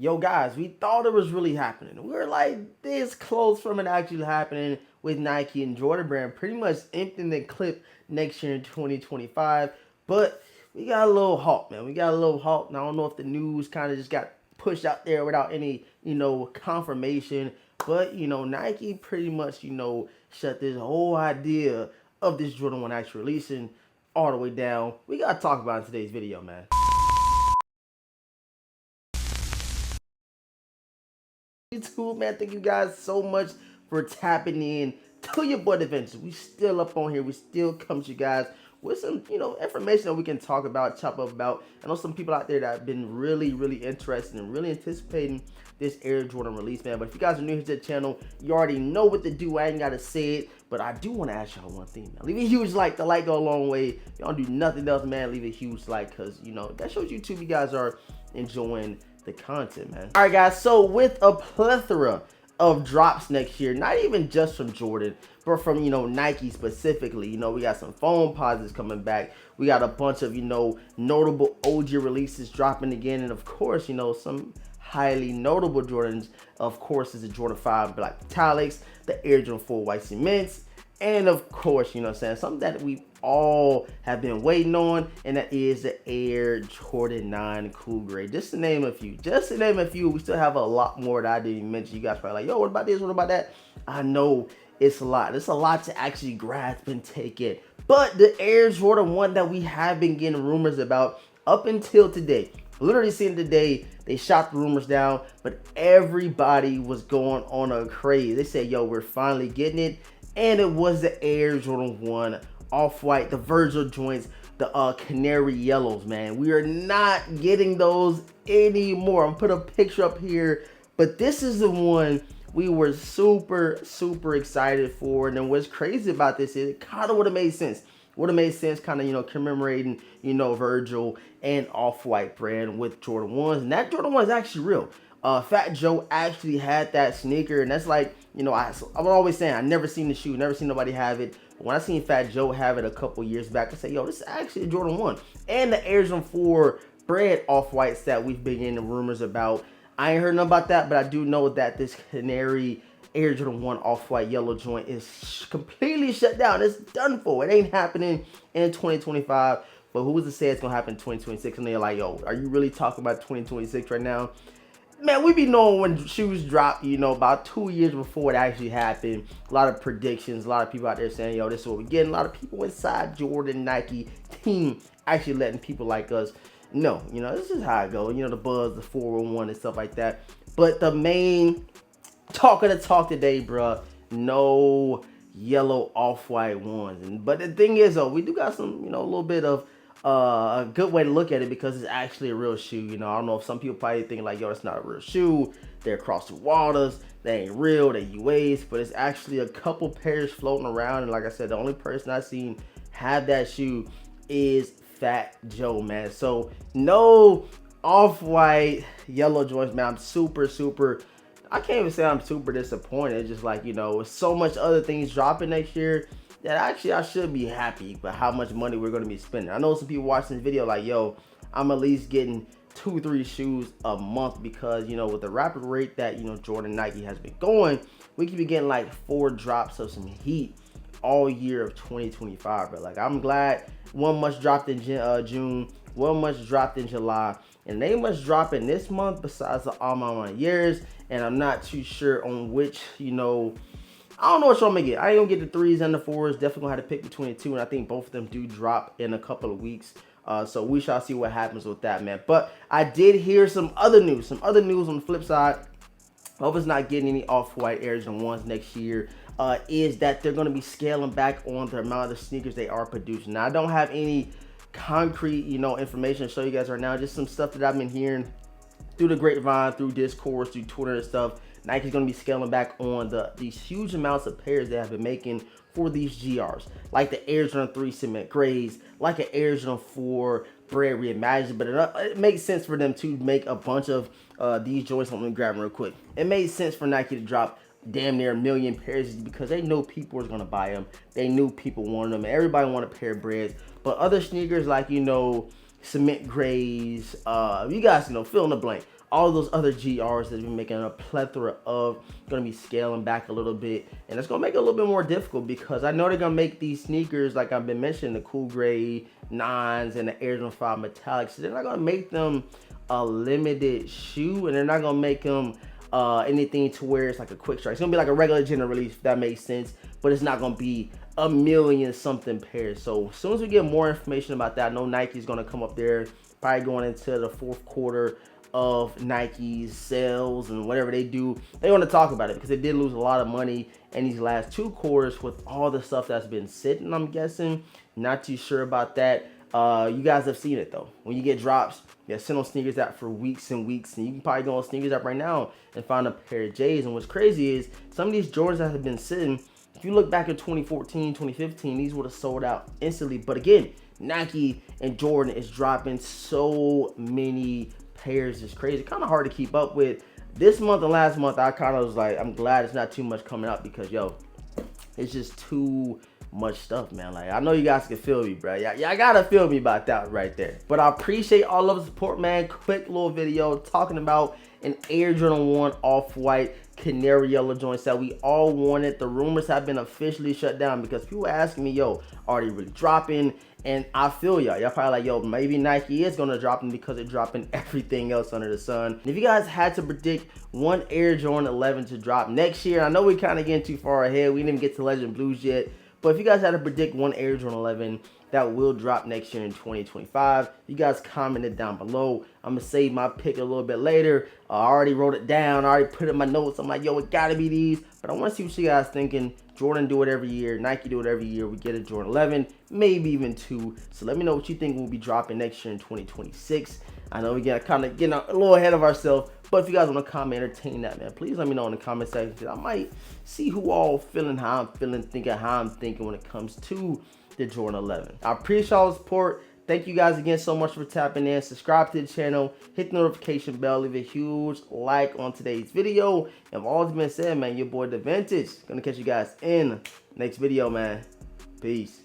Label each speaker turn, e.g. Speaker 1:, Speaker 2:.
Speaker 1: Yo, guys, we thought it was really happening. We were like this close from it actually happening with Nike and Jordan Brand pretty much emptying the clip next year in 2025. But we got a little halt, man. We got a little halt. And I don't know if the news kind of just got pushed out there without any, confirmation. But, Nike pretty much, shut this whole idea of this Jordan 1 actually releasing all the way down. We got to talk about it in today's video, man. YouTube, man, thank you guys so much for tapping in to your boy DeVintage. We still up on here. We still come to you guys with some, information that we can talk about, chop up about. I know some people out there that have been really, really interested and really anticipating this Air Jordan release, man. But if you guys are new to the channel, you already know what to do. I ain't got to say it, but I do want to ask y'all one thing, man. Leave a huge like. The like go a long way. If y'all do nothing else, man, leave a huge like, because, that shows YouTube you guys are enjoying the content, man. All right, guys, so with a plethora of drops next year, not even just from Jordan, but from, Nike specifically. We got some phone positives coming back. We got a bunch of, notable OG releases dropping again. And of course, some highly notable Jordans, of course, is the Jordan 5 Black Metallics, the Air Jordan 4 White Cements, and of course, something that we all have been waiting on, and that is the Air Jordan 9 Cool Gray. Just to name a few. We still have a lot more that I didn't even mention. You guys probably like, yo, what about this? What about that? I know it's a lot. It's a lot to actually grasp and take in. But the Air Jordan 1 that we have been getting rumors about up until today, literally seeing today, they shot the rumors down, but everybody was going on a craze. They said, yo, we're finally getting it. And it was the Air Jordan 1 off-white, the Virgil joints, the canary yellows, man. We are not getting those anymore. I'm put a picture up here, but this is the one we were super, super excited for. And then what's crazy about this is it kind of would have made sense. Kind of, commemorating, Virgil and Off-White brand with Jordan 1s. And that Jordan 1 is actually real. Fat Joe actually had that sneaker, and that's like, I'm always saying I never seen the shoe, never seen nobody have it. But when I seen Fat Joe have it a couple years back, I said, yo, this is actually a Jordan 1. And the Air Jordan 4 Brand Off-Whites that we've been getting rumors about. I ain't heard nothing about that, but I do know that this canary Air Jordan 1 Off-White yellow joint is completely shut down. It's done for. It ain't happening in 2025. But who's to say it's going to happen in 2026? And they're like, yo, are you really talking about 2026 right now? Man, we be knowing when shoes drop, about 2 years before it actually happened. A lot of predictions, a lot of people out there saying, yo, this is what we're getting. A lot of people inside Jordan, Nike team actually letting people like us know, this is how it goes. The buzz, the 411 and stuff like that. But the main talk of the talk today, bruh, no yellow off-white ones. But the thing is, though, we do got some, a little bit of a good way to look at it, because it's actually a real shoe. I don't know if some people probably think like, yo, it's not a real shoe. They're across the waters. They ain't real. They UAs. But it's actually a couple pairs floating around. And like I said, the only person I've seen have that shoe is Fat Joe, man. So no off-white yellow joints, man. I'm super, super, I can't even say I'm super disappointed. It's just like, with so much other things dropping next year, that actually I should be happy about how much money we're going to be spending. I know some people watching this video like, yo, I'm at least getting 2-3 shoes a month, because, with the rapid rate that, Jordan Nike has been going, we could be getting like 4 drops of some heat all year of 2025, but like, I'm glad one much dropped in June, one much dropped in July, and they must drop in this month besides the All My Years. And I'm not too sure on which, I don't know what y'all gonna get. I ain't gonna get the 3s and the 4s. Definitely gonna have to pick between the 2, and I think both of them do drop in a couple of weeks. So we shall see what happens with that, man. But I did hear some other news. On the flip side of us not getting any off-white Air Jordan 1s next year, is that they're gonna be scaling back on the amount of sneakers they are producing. Now, I don't have any concrete, information to show you guys right now. Just some stuff that I've been hearing through the grapevine, through Discord, through Twitter and stuff. Nike's going to be scaling back on these huge amounts of pairs they have been making for these GRs, like the Air Jordan 3 Cement Grays, like an Air Jordan 4 Brand Reimagined. But it makes sense for them to make a bunch of these joints. Let me grab them real quick. It made sense for Nike to drop damn near 1 million pairs, because they know people was going to buy them. They knew people wanted them. Everybody wanted a pair of Brands. But other sneakers like, Cement Grays, you guys, fill in the blank. all those other GRs that have been making a plethora of, going to be scaling back a little bit, and it's going to make it a little bit more difficult because I know they're going to make these sneakers, like I've been mentioning, the Cool Gray 9s and the Air Jordan 5 Metallics. They're not going to make them a limited shoe, and they're not going to make them anything to where it's like a quick strike. It's gonna be like a regular general release, if that makes sense, but it's not gonna be a million something pairs. So as soon as we get more information about that, I know Nike's gonna come up there, probably going into the fourth quarter of Nike's sales and whatever they do. They want to talk about it because they did lose a lot of money in these last 2 quarters with all the stuff that's been sitting, I'm guessing. Not too sure about that. You guys have seen it though. When you get drops, you send on sneakers out for weeks and weeks, and you can probably go on sneakers app right now and find a pair of J's. And what's crazy is some of these Jordans that have been sitting, if you look back at 2014, 2015, these would have sold out instantly. But again, Nike and Jordan is dropping so many pairs. It's crazy. Kind of hard to keep up with. This month and last month, I kind of was like, I'm glad it's not too much coming out because, yo, it's just too much stuff, man. Like, I know you guys can feel me, bro. Y'all gotta feel me about that right there. But I appreciate all of the support, man. Quick little video talking about an Air Jordan 1 off-white canary yellow joints that we all wanted. The rumors have been officially shut down because people asking me, yo, are they really dropping? And I feel y'all. Y'all probably like, yo, maybe Nike is gonna drop them because they're dropping everything else under the sun. And if you guys had to predict one Air Jordan 11 to drop next year, I know we kind of getting too far ahead. We didn't even get to Legend Blues yet. But if you guys had to predict one Air Jordan 11 that will drop next year in 2025, you guys comment it down below. I'm going to save my pick a little bit later. I already wrote it down. I already put it in my notes. I'm like, yo, it got to be these. But I want to see what you guys thinking. Jordan do it every year. Nike do it every year. We get a Jordan 11, maybe even 2. So let me know what you think will be dropping next year in 2026. I know we got kind of getting a little ahead of ourselves. But if you guys want to comment, entertain that, man, please let me know in the comment section because I might see who all feeling how I'm feeling, thinking how I'm thinking when it comes to the Jordan 11. I appreciate all the support. Thank you guys again so much for tapping in. Subscribe to the channel, hit the notification bell, leave a huge like on today's video. And all that's been said, man, your boy DeVintage. Gonna catch you guys in next video, man. Peace.